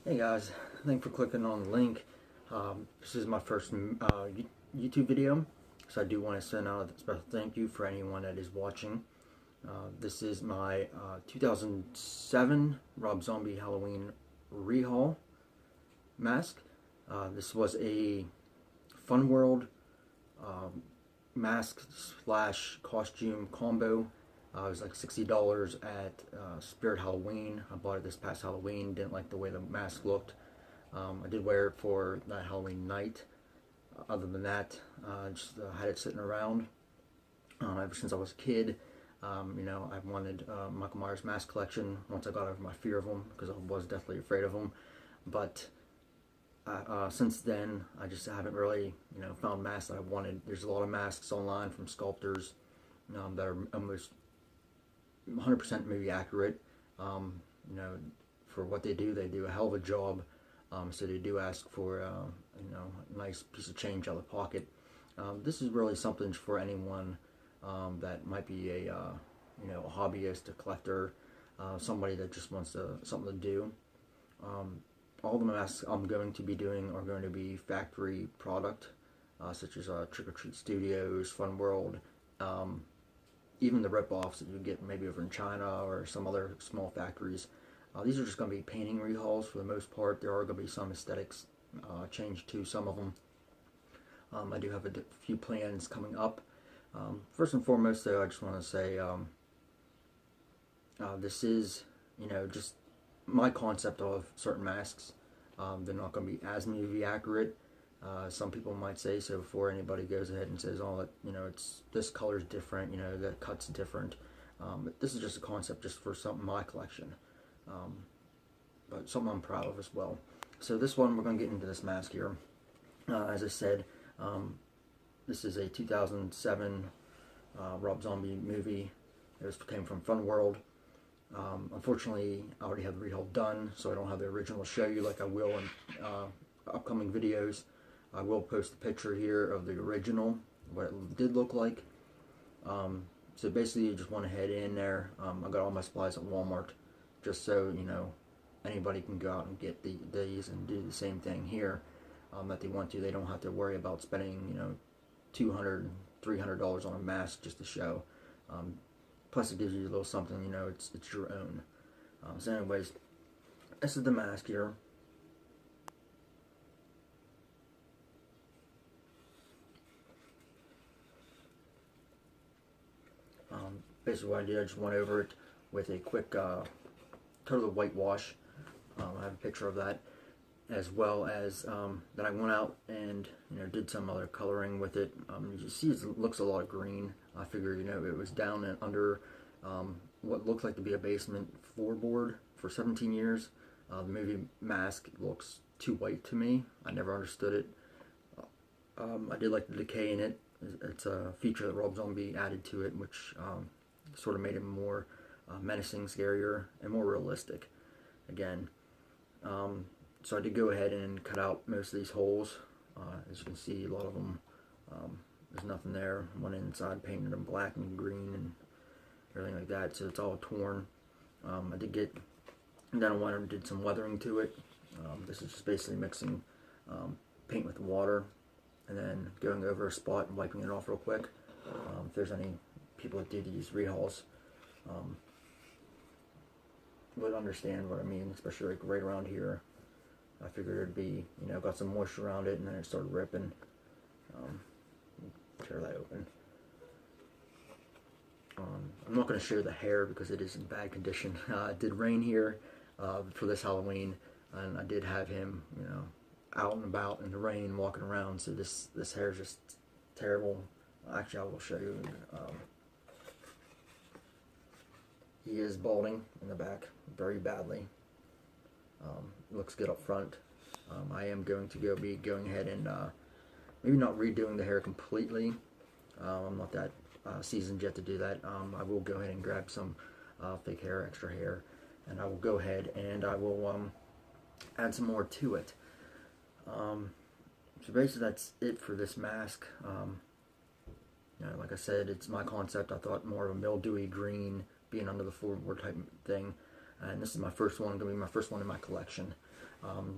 Hey guys, thanks for clicking on the link. This is my first YouTube video, so I do want to send out a special thank you for anyone that is watching. This is my 2007 Rob Zombie Halloween rehaul mask. This was a Fun World mask slash costume combo. It was like $60 at Spirit Halloween. I bought it this past Halloween. Didn't like the way the mask looked. I did wear it for that Halloween night. Other than that, I just had it sitting around ever since I was a kid. I wanted Michael Myers mask collection once I got over my fear of him, because I was definitely afraid of him. But since then, I just haven't really, found masks that I wanted. There's a lot of masks online from sculptors that are almost 100% movie accurate. For what they do a hell of a job. So they do ask for a nice piece of change out of the pocket. This is really something for anyone that might be a hobbyist, a collector, somebody that just wants something to do. All the masks I'm going to be doing are going to be factory product, such as Trick or Treat Studios, Fun World. Even the rip-offs that you get maybe over in China or some other small factories. These are just going to be painting rehauls for the most part. There are going to be some aesthetics change to some of them. I do have a few plans coming up. First and foremost, though, I just want to say this is, just my concept of certain masks. They're not going to be as movie accurate. Some people might say so before anybody goes ahead and says, "Oh, it's this color's different, the cut's different." But this is just a concept, just for my collection, but something I'm proud of as well. So this one, we're going to get into this mask here. As I said, this is a 2007 Rob Zombie movie. It came from Fun World. Unfortunately, I already have the rehaul done, so I don't have the original to show you like I will in upcoming videos. I will post a picture here of the original, what it did look like. So basically, you just want to head in there. I got all my supplies at Walmart, just so anybody can go out and get these and do the same thing here that they want to. They don't have to worry about spending $200, $300 on a mask just to show. Plus, it gives you a little something. It's your own. So, anyways, this is the mask here. Basically what I did, I just went over it with a quick total whitewash. I have a picture of that, as well as that I went out and did some other coloring with it. You see it looks a lot of green. I figured it was down and under what looked like to be a basement floorboard for 17 years. The movie mask looks too white to me. I never understood it. I did like the decay in it. It's a feature that Rob Zombie added to it, which sort of made it more menacing, scarier, and more realistic. Again, so I did go ahead and cut out most of these holes. As you can see, a lot of them, there's nothing there. One inside painted them black and green and everything like that, so it's all torn. I did get down and went and did some weathering to it. This is just basically mixing paint with water and then going over a spot and wiping it off real quick. If there's any people that do these rehauls would understand what I mean, especially like right around here. I figured it'd be, got some moisture around it, and then it started ripping. Tear that open. I'm not going to show the hair because it is in bad condition. It did rain here for this Halloween, and I did have him, out and about in the rain, walking around. So this hair is just terrible. Actually, I will show you. He is balding in the back very badly. Looks good up front. I am going to be going ahead and maybe not redoing the hair completely. I'm not that seasoned yet to do that. I will go ahead and grab some fake hair, extra hair, and I will go ahead and I will add some more to it. So basically that's it for this mask. Like I said, it's my concept. I thought more of a mildewy green, being under the floorboard type thing. and this is my first one, going to be my first one in my collection.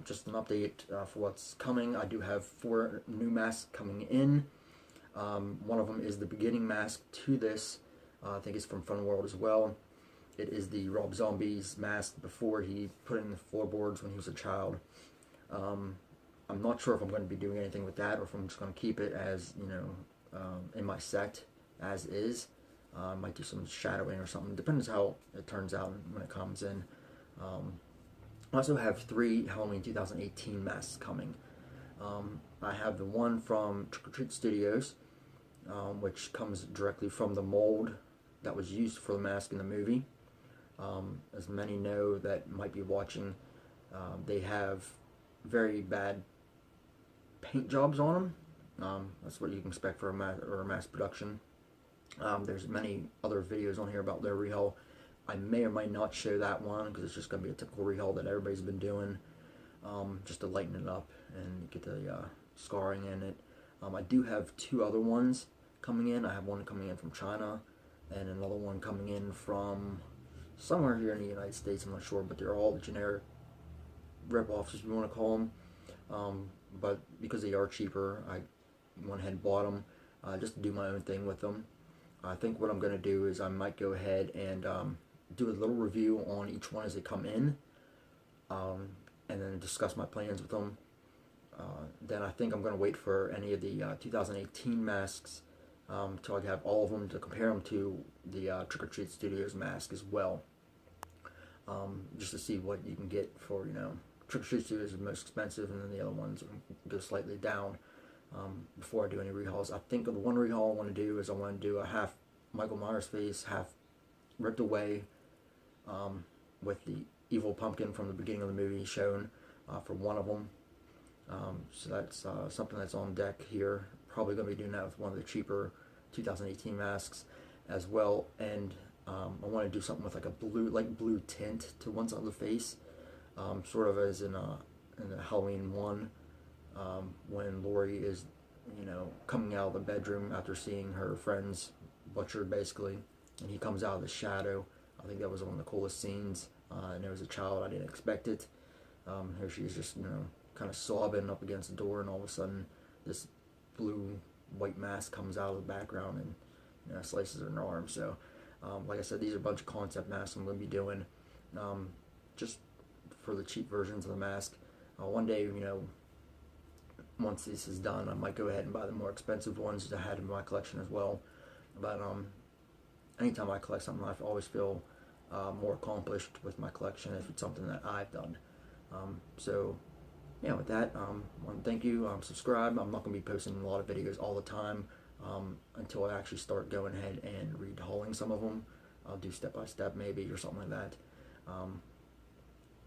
Just an update for what's coming. I do have 4 new masks coming in. One of them is the beginning mask to this. I think it's from Fun World as well. It is the Rob Zombie's mask before he put in the floorboards when he was a child. I'm not sure if I'm going to be doing anything with that, or if I'm just going to keep it as, you know, in my set as is. I might do some shadowing or something. Depends how it turns out when it comes in. I also have 3 Halloween 2018 masks coming. I have the one from Trick or Treat Studios, which comes directly from the mold that was used for the mask in the movie. As many know that might be watching, they have very bad paint jobs on them. That's what you can expect for a mass production. There's many other videos on here about their rehaul. I may or may not show that one because it's just going to be a typical rehaul that everybody's been doing, just to lighten it up and get the scarring in it. I do have 2 other ones coming in. I have one coming in from China and another one coming in from somewhere here in the United States. I'm not sure, but they're all the generic rip-offs, if you want to call them. But because they are cheaper, I went ahead and bought them just to do my own thing with them. I think what I'm going to do is I might go ahead and do a little review on each one as they come in, and then discuss my plans with them. Then I think I'm going to wait for any of the 2018 masks until I have all of them to compare them to the Trick or Treat Studios mask as well, just to see what you can get for, you know, Trick or Treat Studios is the most expensive, and then the other ones go slightly down. Before I do any rehauls, I think the one rehaul I want to do is I want to do a half Michael Myers face, half ripped away, with the evil pumpkin from the beginning of the movie shown for one of them. So that's something that's on deck here. Probably going to be doing that with one of the cheaper 2018 masks as well. And I want to do something with like a blue tint to one side of the face, sort of as in the Halloween 1. When Laurie is, you know, coming out of the bedroom after seeing her friends butchered, basically, and he comes out of the shadow. I think that was one of the coolest scenes, and there was a child, I didn't expect it. Here she is just, you know, kind of sobbing up against the door, and all of a sudden this blue-white mask comes out of the background and, you know, slices her arm. So, like I said, these are a bunch of concept masks I'm going to be doing, just for the cheap versions of the mask. One day, you know, once this is done, I might go ahead and buy the more expensive ones that I had in my collection as well. But anytime I collect something, I always feel more accomplished with my collection if it's something that I've done. So yeah, with that, I want to thank you. Subscribe. I'm not going to be posting a lot of videos all the time until I actually start going ahead and rehauling some of them. I'll do step by step maybe, or something like that.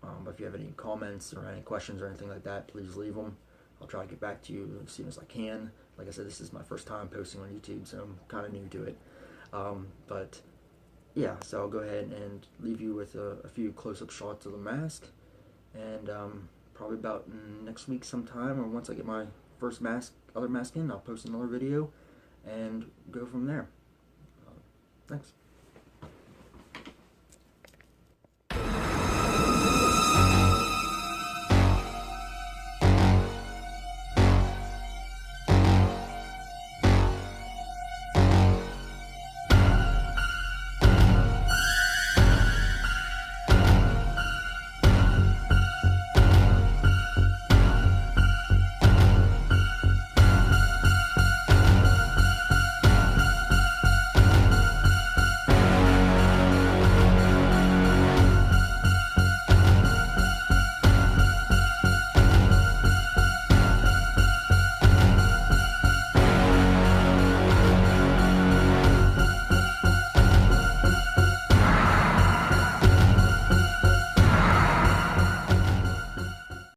But if you have any comments or any questions or anything like that, please leave them. I'll try to get back to you as soon as I can. Like I said, this is my first time posting on YouTube, so I'm kind of new to it. But yeah, so I'll go ahead and leave you with a few close-up shots of the mask, and probably about next week sometime, or once I get my first other mask in, I'll post another video and go from there. Thanks.